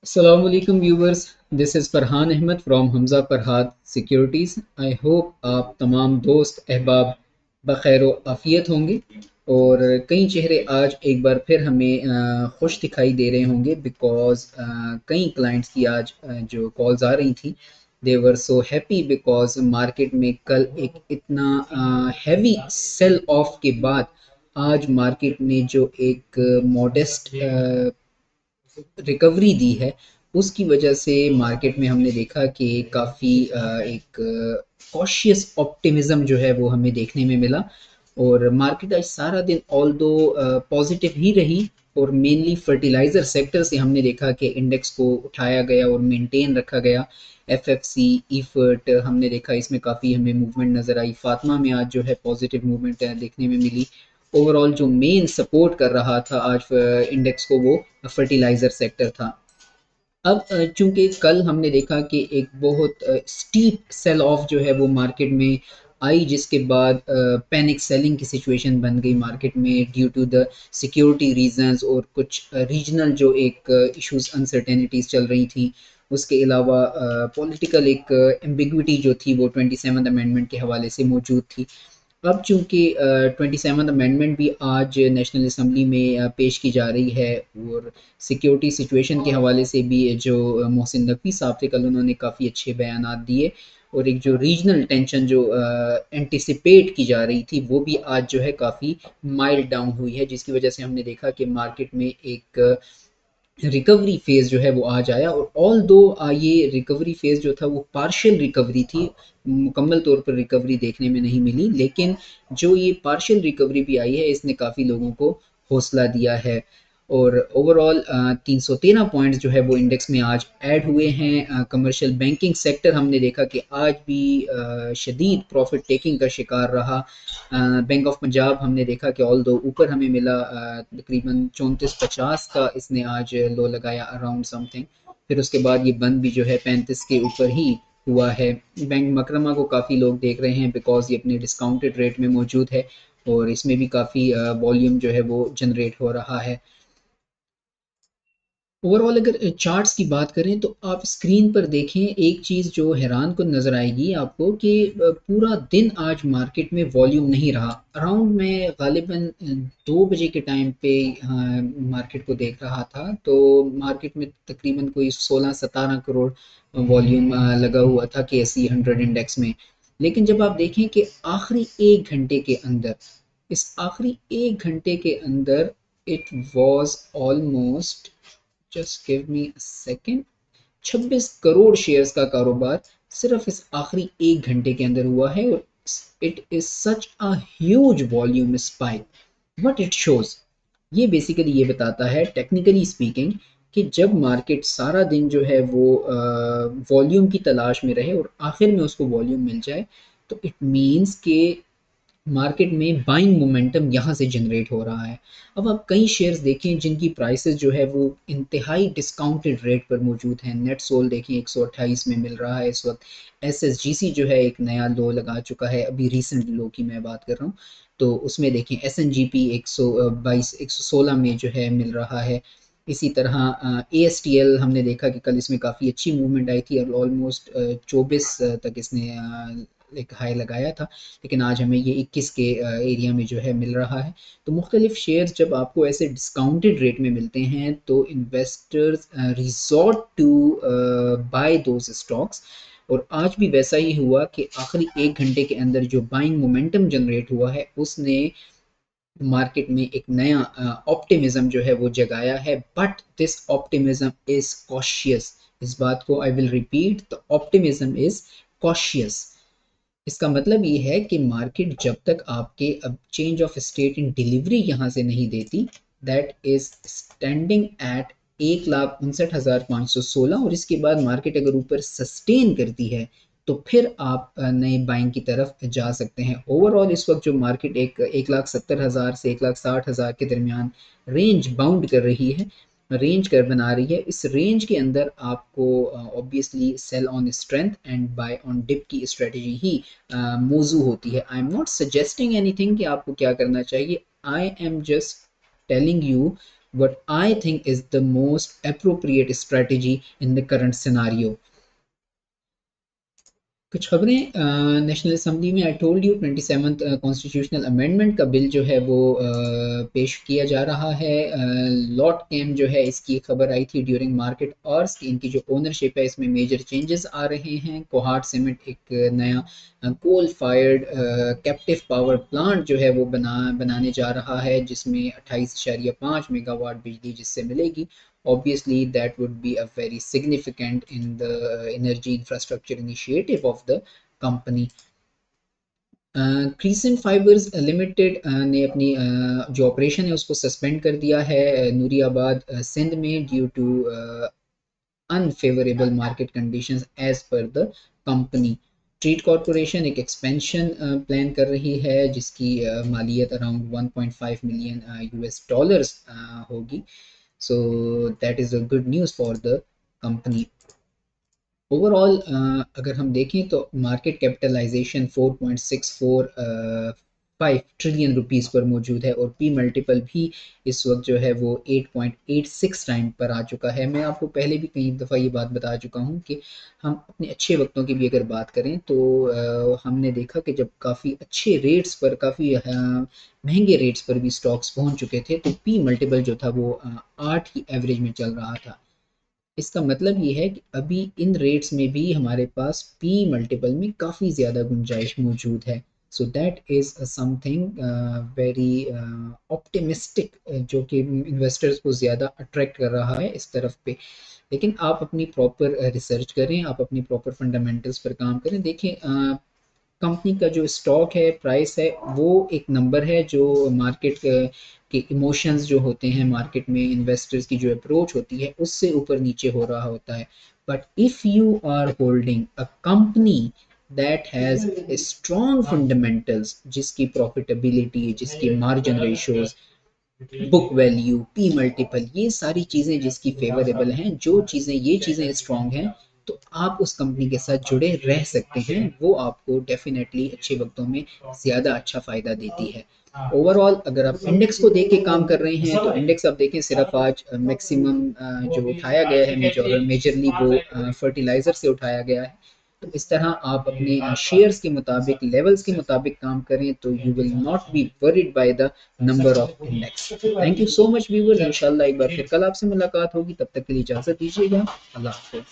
Assalamu alaikum viewers, this is Farhan Ahmed from Hamza Farhad Securities. I hope आप तमाम दोस्त अहबाब बखैर आफ़ियत होंगे और कई चेहरे आज एक बार फिर हमें खुश दिखाई दे रहे होंगे बिकॉज़ कई क्लाइंट्स की आज जो कॉल्स आ रही थी दे वर सो हैप्पी बिकॉज़ मार्केट में कल एक इतना हैवी सेल ऑफ के बाद आज मार्केट ने जो एक मॉडेस्ट रिकवरी दी है उसकी वजह से मार्केट में हमने देखा कि काफ़ी एक कॉशियस ऑप्टिमिज्म जो है वो हमें देखने में मिला और मार्केट आज सारा दिन ऑल दो पॉजिटिव ही रही और मेनली फर्टिलाइज़र सेक्टर से हमने देखा कि इंडेक्स को उठाया गया और मेंटेन रखा गया। एफएफसी ईफर्ट हमने देखा इसमें काफ़ी हमें मूवमेंट नज़र आई। फातिमा में आज जो है पॉजिटिव मूवमेंट देखने में मिली। ओवरऑल जो मेन सपोर्ट कर रहा था आज इंडेक्स को वो फर्टिलाइज़र सेक्टर था। अब चूंकि कल हमने देखा कि एक बहुत स्टीप सेल ऑफ जो है वो मार्केट में आई जिसके बाद पैनिक सेलिंग की सिचुएशन बन गई मार्केट में due to the security reasons और कुछ रीजनल जो एक इश्यूज अनसर्टेनिटीज चल रही थी। उसके अलावा पॉलिटिकल एक एम्बिग्विटी जो थी वो 27th अमेंडमेंट के हवाले से मौजूद थी। अब चूंकि 27th अमेंडमेंट भी आज नेशनल असम्बली में पेश की जा रही है और सिक्योरिटी सिचुएशन के हवाले से भी जो मोहसिन नकवी साहब थे कल उन्होंने काफ़ी अच्छे बयानात दिए और एक जो रीजनल टेंशन जो एंटिसिपेट की जा रही थी वो भी आज जो है काफ़ी माइल्ड डाउन हुई है जिसकी वजह से हमने देखा कि मार्केट में एक रिकवरी फेज जो है वो आज आया और ऑल दो ये रिकवरी फेज जो था वो पार्शियल रिकवरी थी, मुकम्मल तौर पर रिकवरी देखने में नहीं मिली, लेकिन जो ये पार्शियल रिकवरी भी आई है इसने काफ़ी लोगों को हौसला दिया है और ओवरऑल 313 पॉइंट्स जो है वो इंडेक्स में आज ऐड हुए हैं। कमर्शियल बैंकिंग सेक्टर हमने देखा कि आज भी शदीद प्रॉफिट टेकिंग का शिकार रहा। बैंक ऑफ पंजाब हमने देखा कि ऑल दो ऊपर हमें मिला तकरीबन 3450 का इसने आज लो लगाया अराउंड समथिंग। फिर उसके बाद ये बंद भी जो है 35 के ऊपर ही हुआ है। बैंक मकरमा को काफ़ी लोग देख रहे हैं बिकॉज ये अपने डिस्काउंटेड रेट में मौजूद है और इसमें भी काफ़ी वॉल्यूम जो है वो जनरेट हो रहा है। ओवरऑल अगर चार्ट्स की बात करें तो आप स्क्रीन पर देखें एक चीज़ जो हैरान कुन नज़र आएगी आपको कि पूरा दिन आज मार्केट में वॉल्यूम नहीं रहा। अराउंड मैं गालिबन 2 बजे के टाइम पे मार्केट को देख रहा था तो मार्केट में तकरीबन कोई 16-17 करोड़ वॉल्यूम लगा हुआ था KSE 100 इंडेक्स में। लेकिन जब आप देखें कि आखिरी 1 घंटे के अंदर इस आखिरी 1 घंटे के अंदर it was almost just give me a second 26 crore shares का कारोबार सिर्फ इस आखिरी 1 घंटे के अंदर हुआ है और it is such a huge volume spike. What it shows ये बेसिकली ये बताता है टेक्निकली स्पीकिंग कि जब मार्केट सारा दिन जो है वो वॉल्यूम की तलाश में रहे और आखिर में उसको वॉल्यूम मिल जाए तो इट मीन्स के मार्केट में बाइंग मोमेंटम यहाँ से जनरेट हो रहा है। अब आप कई शेयर्स देखें जिनकी प्राइसेस जो है वो इंतहाई डिस्काउंटेड रेट पर मौजूद हैं। नेट सोल देखें 128 में मिल रहा है इस वक्त। एसएसजीसी जो है एक नया लो लगा चुका है, अभी रिसेंट लो की मैं बात कर रहा हूँ। तो उसमें देखें एसएनजीपी 122 116 में जो है मिल रहा है। इसी तरह ASTL हमने देखा कि कल इसमें काफ़ी अच्छी मूवमेंट आई थी और ऑलमोस्ट 24 तक इसने एक हाई लगाया था, लेकिन आज हमें ये 21 के एरिया में जो है मिल रहा है। तो मुख्तलिफ शेयर्स जब आपको ऐसे डिस्काउंटेड रेट में मिलते हैं तो investors resort to buy those stocks और आज भी वैसा ही हुआ कि आखिरी 1 घंटे के अंदर जो बाइंग मोमेंटम जनरेट हुआ है उसने मार्केट में एक नया ऑप्टिमिज्म जो है वो जगाया है। But this optimism is cautious. इस बात को I will repeat, the optimism is cautious. इसका मतलब ये है कि मार्केट जब तक आपके अब change of state in delivery यहाँ से नहीं देती दैट इज स्टैंडिंग एट 1,59,516 और इसके बाद मार्केट अगर ऊपर सस्टेन करती है तो फिर आप नए बाइंग की तरफ जा सकते हैं। ओवरऑल इस वक्त जो मार्केट 1,70,000 से 1,60,000 के दरमियान रेंज बाउंड कर रही है, रेंज कर बना रही है। इस रेंज के अंदर आपको obviously sell on strength and buy on dip की स्ट्रेटजी ही मौजू होती है। I am not suggesting anything कि आपको क्या करना चाहिए, I am just telling you what I think is the most appropriate strategy in the current scenario. कुछ खबरें नेशनल असेंबली में। I told you 27th constitutional amendment का बिल जो है वो पेश किया जा रहा है। लॉट कैम जो है इसकी खबर आई थी ड्यूरिंग मार्केट आवर्स की इनकी जो ओनरशिप है इसमें मेजर चेंजेस आ रहे हैं। कोहाट सीमेंट एक नया coal fired captive power plant जो है वो बनाने जा रहा है जिसमें 28.5 मेगावाट बिजली जिससे मिलेगी। Obviously that would be a very significant in the energy infrastructure initiative of the company. Crescent fibres limited ने अपनी जो ऑपरेशन है उसको सस्पेंड कर दिया है नूरियाबाद सिंध में due to unfavourable market conditions as per the company. Treet Corporation एक एक्सपेंशन प्लान कर रही है जिसकी मालियत अराउंड 1.5 मिलियन यूएस डॉलर्स होगी। So that is a good news for the company. Overall अगर हम देखें तो मार्केट कैपिटलाइजेशन 4.645 ट्रिलियन रुपीस पर मौजूद है और पी मल्टीपल भी इस वक्त जो है वो 8.86 टाइम पर आ चुका है। मैं आपको पहले भी कई दफ़ा ये बात बता चुका हूँ कि हम अपने अच्छे वक्तों की भी अगर बात करें तो हमने देखा कि जब काफ़ी अच्छे रेट्स पर काफ़ी महंगे रेट्स पर भी स्टॉक्स पहुँच चुके थे तो पी मल्टीपल जो था वो 8 की एवरेज में चल रहा था। इसका मतलब ये है कि अभी इन रेट्स में भी हमारे पास पी मल्टीपल में काफ़ी ज़्यादा गुंजाइश मौजूद है। So that is something very optimistic जो कि इन्वेस्टर्स को ज़्यादा अट्रैक्ट कर रहा है इस तरफ पे। लेकिन आप अपनी प्रॉपर रिसर्च करें, आप अपनी प्रॉपर फंडामेंटल्स पर काम करें। देखें कंपनी का जो स्टॉक है प्राइस है वो एक नंबर है जो मार्केट के इमोशंस जो होते हैं मार्केट में इन्वेस्टर्स की जो अप्रोच होती है उससे ऊपर नीचे हो रहा होता है। But if you are holding a company that has strong fundamentals जिसकी प्रॉफिटेबिलिटी जिसकी margin ratios book value P multiple ये सारी चीज़ें जिसकी फेवरेबल हैं जो चीज़ें ये चीज़ें स्ट्रॉन्ग हैं तो आप उस कंपनी के साथ जुड़े रह सकते हैं। वो आपको डेफिनेटली अच्छे वक्तों में ज़्यादा अच्छा फ़ायदा देती है। ओवरऑल अगर आप इंडेक्स को देख के काम कर रहे हैं तो इंडेक्स आप देखें सिर्फ आज मैक्सिमम जो उठाया गया है मेजरली वो फर्टिलाइज़र से उठाया गया है। तो इस तरह आप अपने शेयर्स के मुताबिक लेवल्स के मुताबिक काम करें तो you will not be worried by the number of index. Thank you so much viewers, इंशाल्लाह एक बार फिर कल आपसे मुलाकात होगी, तब तक के लिए इजाज़त दीजिएगा। अल्लाह हाफ़िज़।